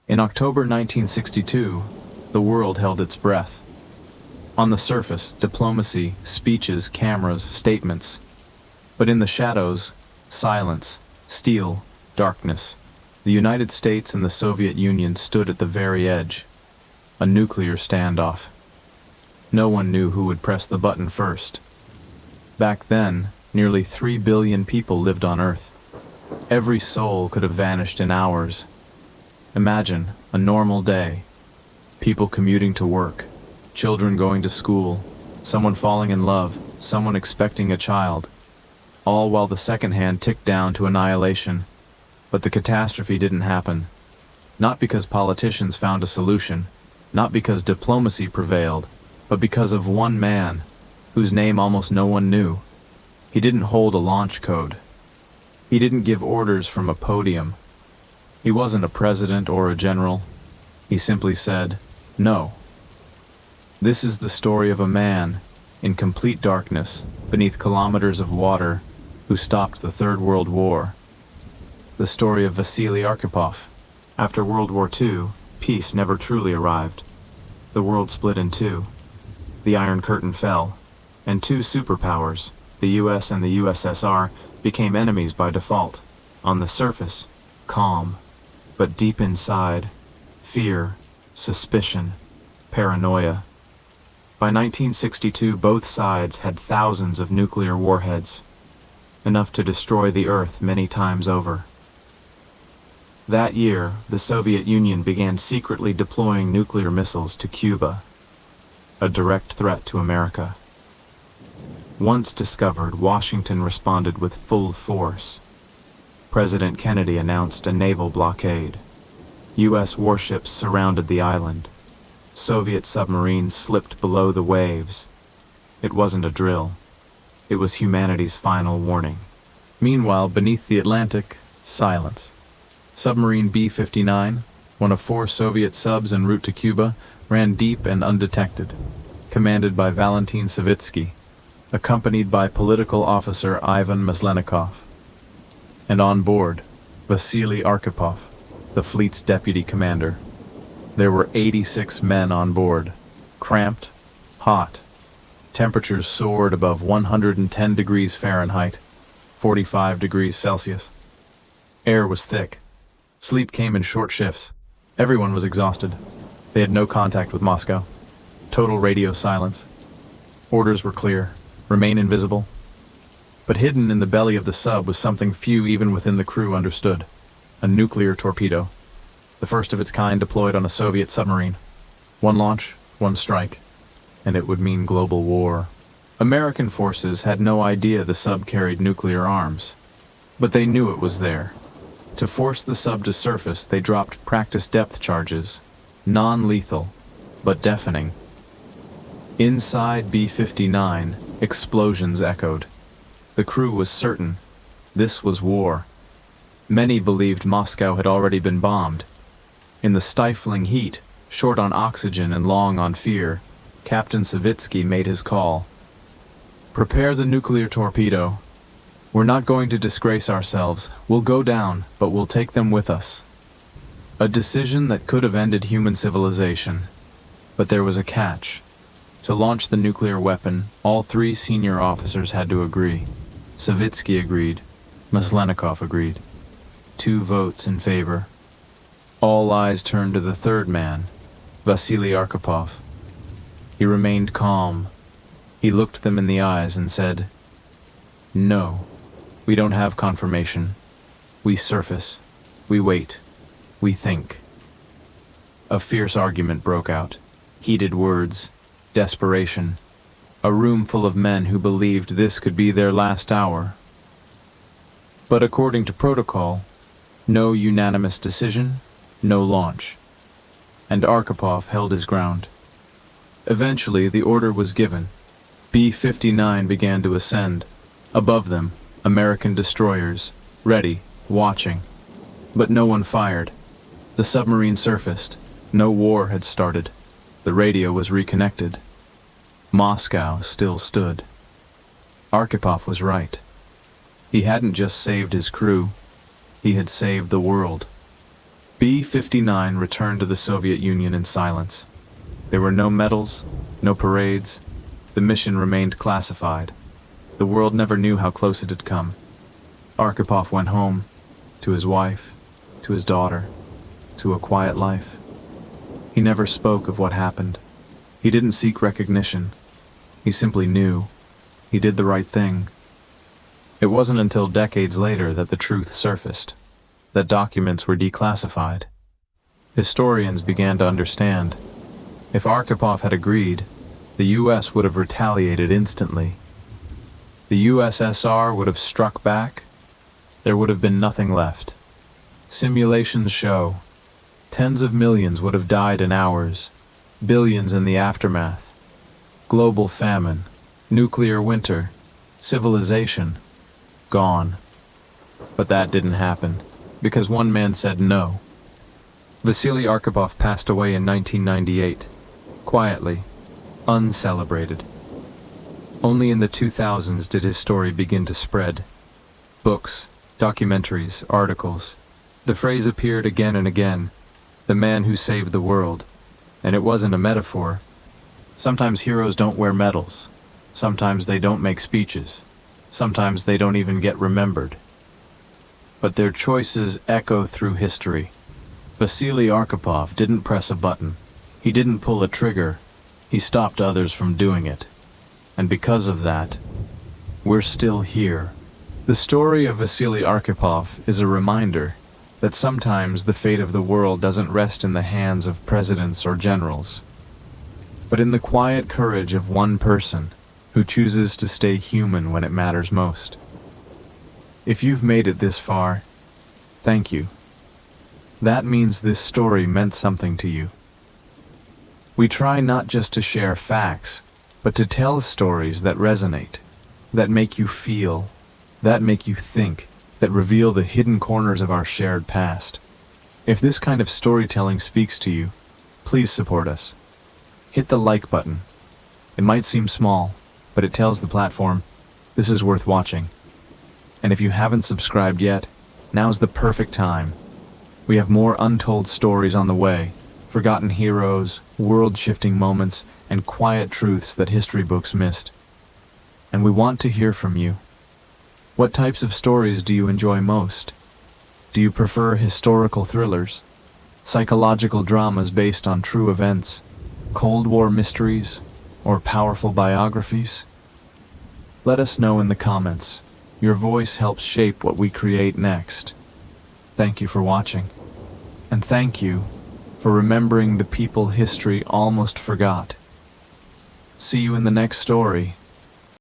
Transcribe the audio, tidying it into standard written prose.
In October 1962, the world held its breath. On the surface, diplomacy, speeches, cameras, statements. But in the shadows, silence, steel, darkness. The United States and the Soviet Union stood at the very edge. A nuclear standoff. No one knew who would press the button first. Back then, nearly 3 billion people lived on Earth. Every soul could have vanished in hours. Imagine a normal day. People commuting to work, children going to school, someone falling in love, someone expecting a child, all while the second hand ticked down to annihilation. But the catastrophe didn't happen. Not because politicians found a solution, not because diplomacy prevailed, but because of one man, whose name almost no one knew. He didn't hold a launch code. He didn't give orders from a podium. He wasn't a president or a general. He simply said, "No." This is the story of a man, in complete darkness, beneath kilometers of water, who stopped the Third World War. The story of Vasili Arkhipov. After World War II, peace never truly arrived. The world split in two. The Iron Curtain fell, and two superpowers, the US and the USSR, became enemies by default. On the surface, calm, but deep inside, fear, suspicion, paranoia. By 1962, both sides had thousands of nuclear warheads, enough to destroy the Earth many times over. That year, the Soviet Union began secretly deploying nuclear missiles to Cuba, a direct threat to America. Once discovered, Washington responded with full force. President Kennedy announced a naval blockade. U.S. warships surrounded the island. Soviet submarines slipped below the waves. It wasn't a drill. It was humanity's final warning. Meanwhile, beneath the Atlantic, silence. Submarine B-59, one of 4 Soviet subs en route to Cuba, ran deep and undetected, commanded by Valentin Savitsky, accompanied by political officer Ivan Maslenikov. And on board, Vasili Arkhipov, the fleet's deputy commander. There were 86 men on board, cramped, hot. Temperatures soared above 110 degrees Fahrenheit, 45 degrees Celsius. Air was thick. Sleep came in short shifts. Everyone was exhausted. They had no contact with Moscow. Total radio silence. Orders were clear. Remain invisible. But hidden in the belly of the sub was something few even within the crew understood. A nuclear torpedo. The first of its kind deployed on a Soviet submarine. One launch, one strike, and it would mean global war. American forces had no idea the sub carried nuclear arms, but they knew it was there. To force the sub to surface, they dropped practice depth charges, non-lethal, but deafening. Inside B-59, explosions echoed. The crew was certain this was war. Many believed Moscow had already been bombed. In the stifling heat, short on oxygen and long on fear, Captain Savitsky made his call. "Prepare the nuclear torpedo. We're not going to disgrace ourselves. We'll go down, but we'll take them with us." A decision that could have ended human civilization. But there was a catch. To launch the nuclear weapon, all 3 senior officers had to agree. Savitsky agreed. Maslenikov agreed. 2 votes in favor. All eyes turned to the third man, Vasili Arkhipov. He remained calm. He looked them in the eyes and said, "No, we don't have confirmation. We surface. We wait. We think." A fierce argument broke out. Heated words. Desperation. A room full of men who believed this could be their last hour. But according to protocol, no unanimous decision, no launch. And Archipov held his ground. Eventually, the order was given. B-59 began to ascend. Above them, American destroyers, ready, watching. But no one fired. The submarine surfaced. No war had started. The radio was reconnected. Moscow still stood. Archipov was right. He hadn't just saved his crew. He had saved the world. B-59 returned to the Soviet Union in silence. There were no medals, no parades. The mission remained classified. The world never knew how close it had come. Archipov went home, to his wife, to his daughter, to a quiet life. He never spoke of what happened. He didn't seek recognition. He simply knew. He did the right thing. It wasn't until decades later that the truth surfaced, that documents were declassified. Historians began to understand. If Archipov had agreed, the US would have retaliated instantly. The USSR would have struck back. There would have been nothing left. Simulations show tens of millions would have died in hours, billions in the aftermath. Global famine, nuclear winter, civilization, gone. But that didn't happen, because one man said no. Vasili Arkhipov passed away in 1998, quietly, uncelebrated. Only in the 2000s did his story begin to spread. Books, documentaries, articles. The phrase appeared again and again, the man who saved the world. And it wasn't a metaphor. Sometimes heroes don't wear medals. Sometimes they don't make speeches. Sometimes they don't even get remembered. But their choices echo through history. Vasili Arkhipov didn't press a button. He didn't pull a trigger. He stopped others from doing it. And because of that, we're still here. The story of Vasili Arkhipov is a reminder that sometimes the fate of the world doesn't rest in the hands of presidents or generals, but in the quiet courage of one person who chooses to stay human when it matters most. If you've made it this far, thank you. That means this story meant something to you. We try not just to share facts, but to tell stories that resonate, that make you feel, that make you think, that reveal the hidden corners of our shared past. If this kind of storytelling speaks to you, please support us. Hit the like button. It might seem small, but it tells the platform, this is worth watching. And if you haven't subscribed yet, now's the perfect time. We have more untold stories on the way, forgotten heroes, world-shifting moments, and quiet truths that history books missed. And we want to hear from you. What types of stories do you enjoy most? Do you prefer historical thrillers, psychological dramas based on true events, Cold War mysteries, or powerful biographies? Let us know in the comments. Your voice helps shape what we create next. Thank you for watching. And thank you for remembering the people history almost forgot. See you in the next story.